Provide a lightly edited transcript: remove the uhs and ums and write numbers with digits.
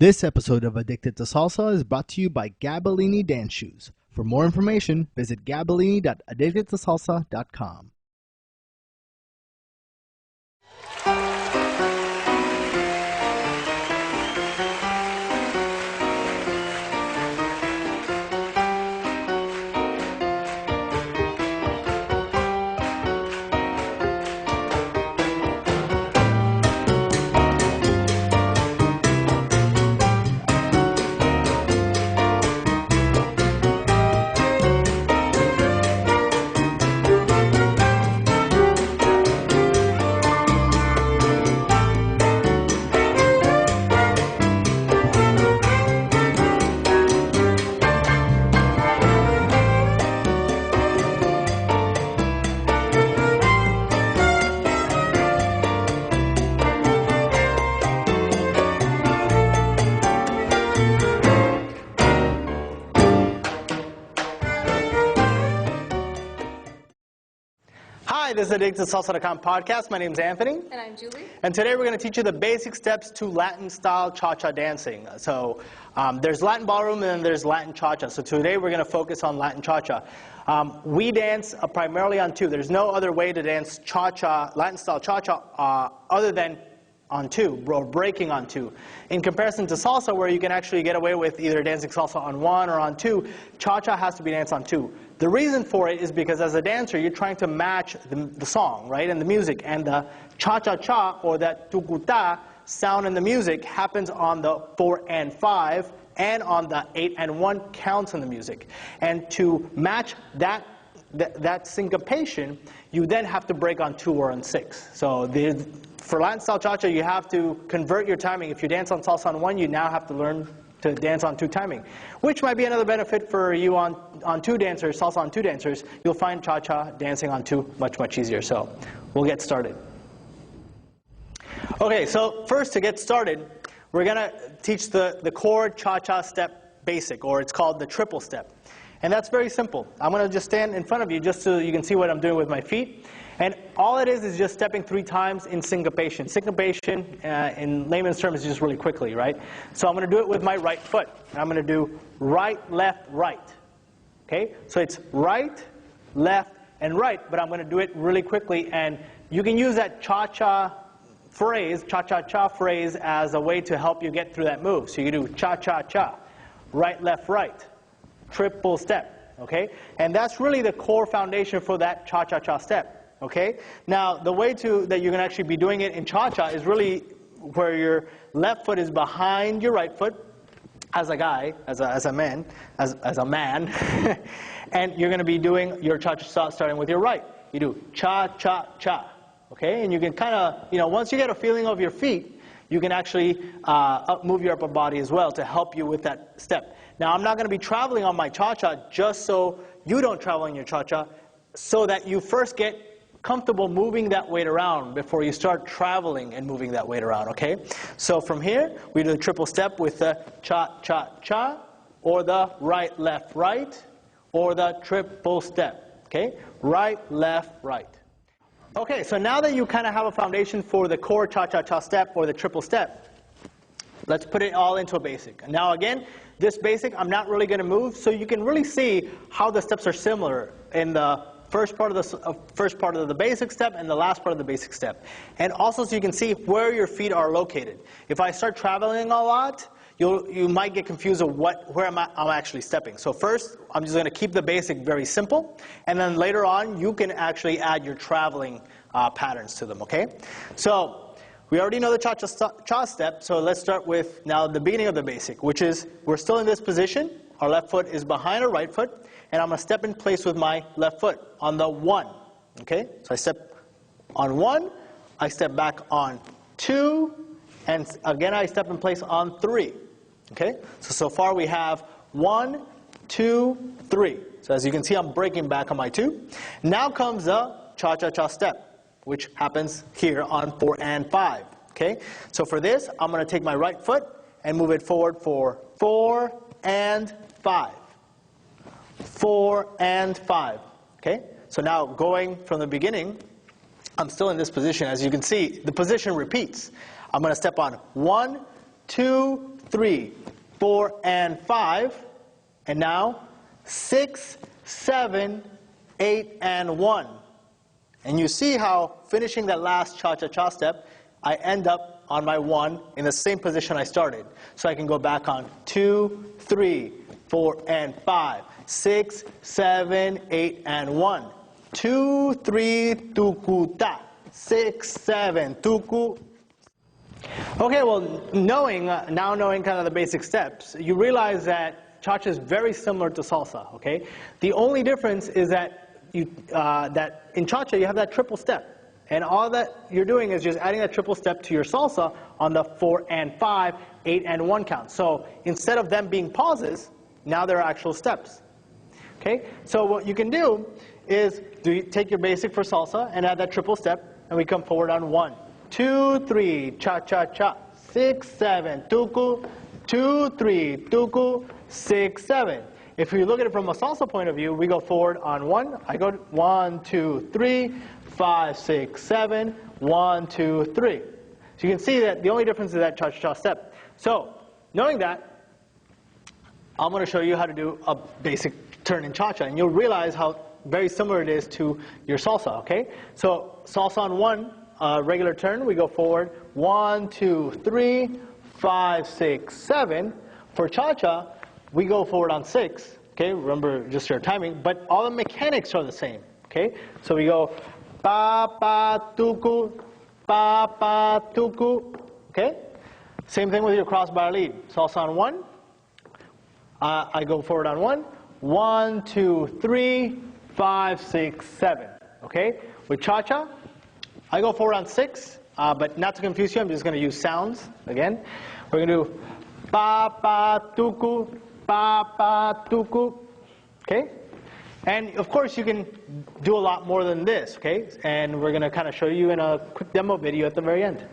This episode of Addicted to Salsa is brought to you by Gabellini Dance Shoes. For more information, visit gabellini.addictedtosalsa.com. Hi, this is Addicted to Salsa.com podcast. My name is Anthony. And I'm Julie. And today we're going to teach you the basic steps to Latin-style cha-cha dancing. So there's Latin ballroom and then there's Latin cha-cha. So today we're going to focus on Latin cha-cha. We dance primarily on two. There's no other way to dance cha-cha, Latin-style cha-cha, other than on two, or breaking on two. In comparison to salsa, where you can actually get away with either dancing salsa on one or on two, cha-cha has to be danced on two. The reason for it is because as a dancer, you're trying to match the song, right, and the music. And the cha-cha-cha, or that tucuta sound in the music, happens on the 4 and 5, and on the 8 and 1 counts in the music. And to match that syncopation, you then have to break on 2 or on 6. So for Latin style cha-cha, you have to convert your timing. If you dance on salsa on 1, you now have to learn to dance on 2 timing, which might be another benefit for you on 2 dancers, salsa on 2 dancers. You'll find cha-cha dancing on 2 much easier. So we'll get started. Okay, so first to get started, we're going to teach the core cha-cha step basic, or it's called the triple step. And that's very simple. I'm going to just stand in front of you just so you can see what I'm doing with my feet. And all it is just stepping 3 times in syncopation. Syncopation, in layman's terms, is just really quickly, right? So I'm going to do it with my right foot. And I'm going to do right, left, right. Okay? So it's right, left, and right, but I'm going to do it really quickly. And you can use that cha-cha phrase, cha-cha-cha phrase, as a way to help you get through that move. So you do cha-cha-cha, right, left, right, triple step. Okay? And that's really the core foundation for that cha-cha-cha step. Okay? Now, the way that you can actually be doing it in cha-cha is really where your left foot is behind your right foot, as a guy, as a man, and you're going to be doing your cha-cha starting with your right. You do cha-cha-cha. Okay? And you can kind of, once you get a feeling of your feet, you can actually move your upper body as well to help you with that step. Now, I'm not going to be traveling on my cha-cha just so you don't travel in your cha-cha, so that you first get comfortable moving that weight around before you start traveling and moving that weight around, okay? So from here, we do the triple step with the cha-cha-cha, or the right, left, right, or the triple step, okay? Right, left, right. Okay, so now that you kind of have a foundation for the core cha-cha-cha step or the triple step, let's put it all into a basic. And now again, this basic, I'm not really going to move, so you can really see how the steps are similar in the first part of the basic step and the last part of the basic step. And also so you can see where your feet are located. If I start traveling a lot, you might get confused of where I'm actually stepping. So first, I'm just going to keep the basic very simple, and then later on, you can actually add your traveling patterns to them, okay? So we already know the cha-cha step, so let's start with now the beginning of the basic, which is we're still in this position. Our left foot is behind our right foot, and I'm going to step in place with my left foot on the 1. Okay? So I step on 1, I step back on 2, and again I step in place on 3. Okay? So far we have 1, 2, 3. So as you can see, I'm breaking back on my 2. Now comes the cha-cha-cha step, which happens here on 4 and 5. Okay? So for this, I'm going to take my right foot and move it forward for 4 and 5. 4 and 5. Okay? So now going from the beginning, I'm still in this position. As you can see, the position repeats. I'm going to step on 1, 2, 3, 4, and 5. And now 6, 7, 8, and 1. And you see how finishing that last cha-cha-cha step, I end up on my 1 in the same position I started. So I can go back on 2, 3, 4, and 5, 6, 7, 8, and 1. 2, 3, tuku ta. 6, 7, tuku. Okay, well, now knowing kind of the basic steps, you realize that cha-cha is very similar to salsa, okay? The only difference is that that in cha-cha you have that triple step. And all that you're doing is just adding that triple step to your salsa on the 4 and 5, 8 and 1 count. So instead of them being pauses, now they're actual steps. Okay? So what you can do is take your basic for salsa and add that triple step, and we come forward on 1, 2, 3, cha-cha-cha, 6, 7, tuku, 2, 3, tuku, 6, 7. If you look at it from a salsa point of view, we go forward on 1. I go 1, 2, 3, 5, 6, 7, 1, 2, 3. So you can see that the only difference is that cha-cha step. So knowing that, I'm going to show you how to do a basic turn in cha-cha, and you'll realize how very similar it is to your salsa. Okay? So salsa on 1, regular turn, we go forward 1, 2, 3, 5, 6, 7. For cha-cha, we go forward on 6. Okay? Remember just your timing, but all the mechanics are the same. Okay? So we go pa pa tuku, pa pa tuku. Okay? Same thing with your cross-bar lead. Salsa on 1. I go forward on 1. 1, 2, 3, 5, 6, 7. Okay? With cha-cha, I go forward on 6, but not to confuse you, I'm just going to use sounds again. We're going to do pa pa tuku, pa pa tuku. Okay? And of course you can do a lot more than this, okay? And we're going to kind of show you in a quick demo video at the very end.